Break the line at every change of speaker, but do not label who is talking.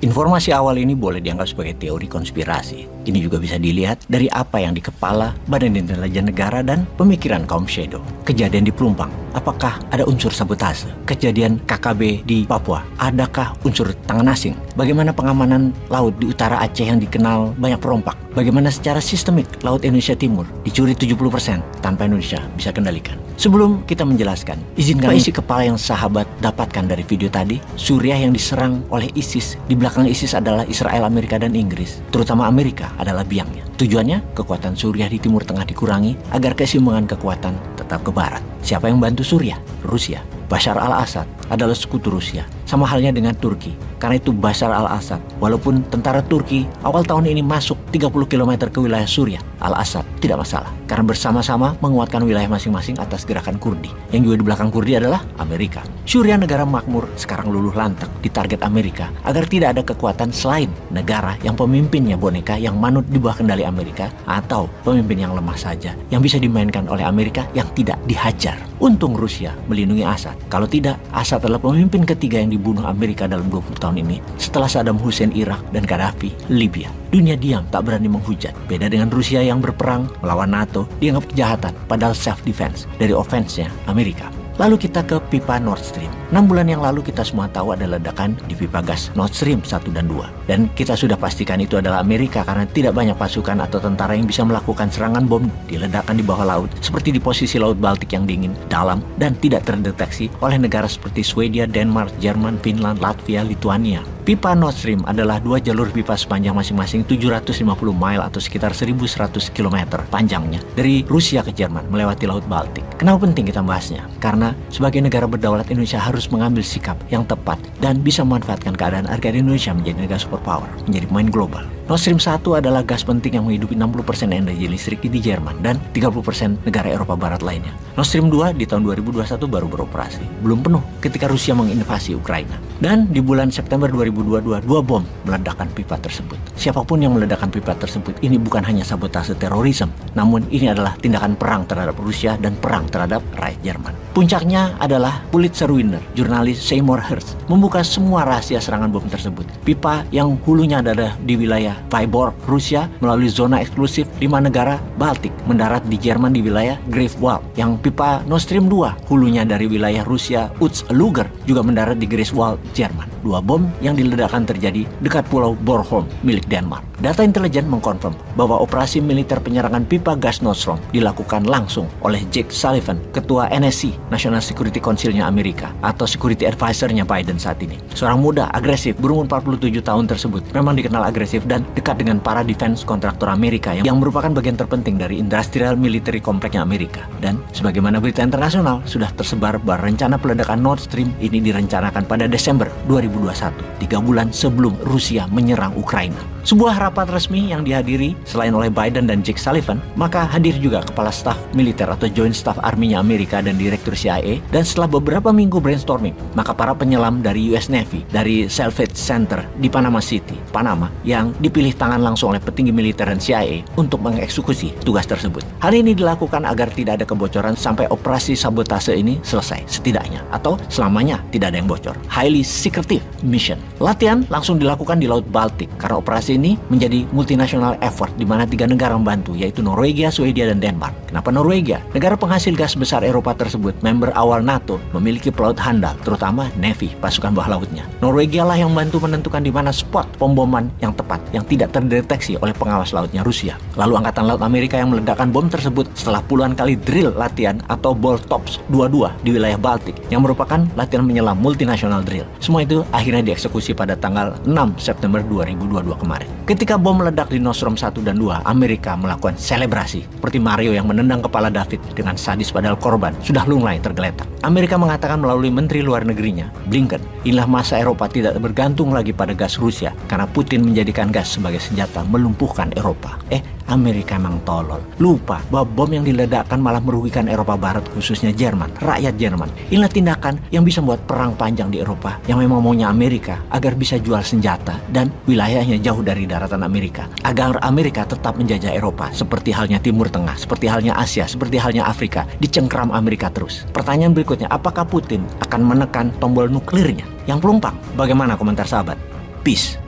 Informasi awal ini boleh dianggap sebagai teori konspirasi. Ini juga bisa dilihat dari apa yang di kepala Badan Intelijen Negara dan pemikiran kaum Shadow. Kejadian di Pelumpang, apakah ada unsur sabotase? Kejadian KKB di Papua, adakah unsur tangan asing? Bagaimana pengamanan laut di utara Aceh yang dikenal banyak perompak? Bagaimana secara sistemik Laut Indonesia Timur dicuri 70% tanpa Indonesia bisa kendalikan? Sebelum kita menjelaskan, izinkan isi kepala yang sahabat dapatkan dari video tadi. Suriah yang diserang oleh ISIS, di belakang ISIS adalah Israel, Amerika, dan Inggris. Terutama Amerika adalah biangnya. Tujuannya, kekuatan Suriah di Timur Tengah dikurangi agar keseimbangan kekuatan tetap ke barat. Siapa yang bantu Suriah? Rusia. Bashar al-Assad adalah sekutu Rusia. Sama halnya dengan Turki. Karena itu Bashar al-Assad, walaupun tentara Turki awal tahun ini masuk 30 km ke wilayah Suriah, al-Assad tidak masalah. Karena bersama-sama menguatkan wilayah masing-masing atas gerakan Kurdi. Yang juga di belakang Kurdi adalah Amerika. Suriah, negara makmur, sekarang luluh lantak di target Amerika agar tidak ada kekuatan selain negara yang pemimpinnya boneka yang manut di bawah kendali Amerika, atau pemimpin yang lemah saja yang bisa dimainkan oleh Amerika yang tidak dihajar. Untung Rusia melindungi Assad. Kalau tidak, Assad adalah pemimpin ketiga yang dibunuh Amerika dalam 20 tahun ini setelah Saddam Hussein Irak dan Gaddafi Libya. Dunia diam, tak berani menghujat. Beda dengan Rusia yang berperang melawan NATO, dianggap kejahatan padahal self-defense dari offense-nya Amerika. Lalu kita ke pipa Nord Stream. 6 bulan yang lalu kita semua tahu ada ledakan di pipa gas Nord Stream 1 dan 2. Dan kita sudah pastikan itu adalah Amerika karena tidak banyak pasukan atau tentara yang bisa melakukan serangan bom di ledakan di bawah laut seperti di posisi Laut Baltik yang dingin, dalam, dan tidak terdeteksi oleh negara seperti Swedia, Denmark, Jerman, Finland, Latvia, Lituania. Pipa Nord Stream adalah 2 jalur pipa sepanjang masing-masing 750 mile atau sekitar 1.100 km panjangnya dari Rusia ke Jerman melewati Laut Baltik. Kenapa penting kita bahasnya? Karena sebagai negara berdaulat, Indonesia harus mengambil sikap yang tepat dan bisa memanfaatkan keadaan agar Indonesia menjadi negara superpower, menjadi pemain global. Nord Stream 1 adalah gas penting yang menghidupi 60% energi listrik di Jerman dan 30% negara Eropa Barat lainnya. Nord Stream 2 di tahun 2021 baru beroperasi, belum penuh ketika Rusia menginvasi Ukraina. Dan di bulan September 2022, 2 bom meledakkan pipa tersebut. Siapapun yang meledakkan pipa tersebut, ini bukan hanya sabotase terorisme, namun ini adalah tindakan perang terhadap Rusia dan perang terhadap rakyat Jerman. Puncaknya adalah Pulitzer winner, jurnalis Seymour Hersh, membuka semua rahasia serangan bom tersebut. Pipa yang hulunya adalah di wilayah Vyborg, Rusia, melalui zona eksklusif 5 negara Baltik, mendarat di Jerman di wilayah Greifswald. Yang pipa Nord Stream 2, hulunya dari wilayah Rusia Uts-Luger, juga mendarat di Greifswald, Jerman. 2 bom yang diledakkan terjadi dekat Pulau Bornholm milik Denmark. Data intelijen mengkonfirm bahwa operasi militer penyerangan pipa gas Nord Stream dilakukan langsung oleh Jake Sullivan, ketua NSC, National Security Council-nya Amerika, atau security advisor-nya Biden saat ini. Seorang muda, agresif, berumur 47 tahun tersebut memang dikenal agresif dan dekat dengan para defense kontraktor Amerika yang merupakan bagian terpenting dari industrial military kompleknya Amerika. Dan sebagaimana berita internasional sudah tersebar bahwa rencana peledakan Nord Stream ini direncanakan pada Desember 2021, 3 bulan sebelum Rusia menyerang Ukraina. Sebuah rapat resmi yang dihadiri selain oleh Biden dan Jake Sullivan, maka hadir juga Kepala Staf Militer atau Joint Staff Army-nya Amerika dan Direktur CIA. Dan setelah beberapa minggu brainstorming, maka para penyelam dari US Navy, dari Salvage Center di Panama City, Panama, yang dipilih tangan langsung oleh petinggi militer dan CIA untuk mengeksekusi tugas tersebut. Hal ini dilakukan agar tidak ada kebocoran sampai operasi sabotase ini selesai, setidaknya, atau selamanya tidak ada yang bocor. Highly secretive mission. Latihan langsung dilakukan di Laut Baltik karena operasi ini menjadi multinational effort di mana 3 negara membantu, yaitu Norwegia, Swedia, dan Denmark. Kenapa Norwegia? Negara penghasil gas besar Eropa tersebut, member awal NATO, memiliki pelaut handal, terutama Navy, pasukan bawah lautnya. Norwegia lah yang membantu menentukan di mana spot pemboman yang tepat yang tidak terdeteksi oleh pengawas lautnya Rusia. Lalu Angkatan Laut Amerika yang meledakkan bom tersebut setelah puluhan kali drill latihan atau Baltops 22 di wilayah Baltik yang merupakan latihan menyelam multinational drill. Semua itu akhirnya dieksekusi pada tanggal 6 September 2022 kemarin. Ketika bom meledak di Nord Stream 1 dan 2, Amerika melakukan selebrasi seperti Mario yang menendang kepala David dengan sadis padahal korban sudah lunglai tergeletak. Amerika mengatakan melalui Menteri Luar Negerinya, Blinken, inilah masa Eropa tidak bergantung lagi pada gas Rusia karena Putin menjadikan gas sebagai senjata melumpuhkan Eropa. Amerika emang tolol. Lupa bahwa bom yang diledakkan malah merugikan Eropa Barat, khususnya Jerman, rakyat Jerman. Inilah tindakan yang bisa membuat perang panjang di Eropa yang memang maunya Amerika agar bisa jual senjata dan wilayahnya jauh dari daratan Amerika. Agar Amerika tetap menjajah Eropa, seperti halnya Timur Tengah, seperti halnya Asia, seperti halnya Afrika, dicengkram Amerika terus. Pertanyaan berikutnya, apakah Putin akan menekan tombol nuklirnya yang pelumpang? Bagaimana komentar sahabat? Peace.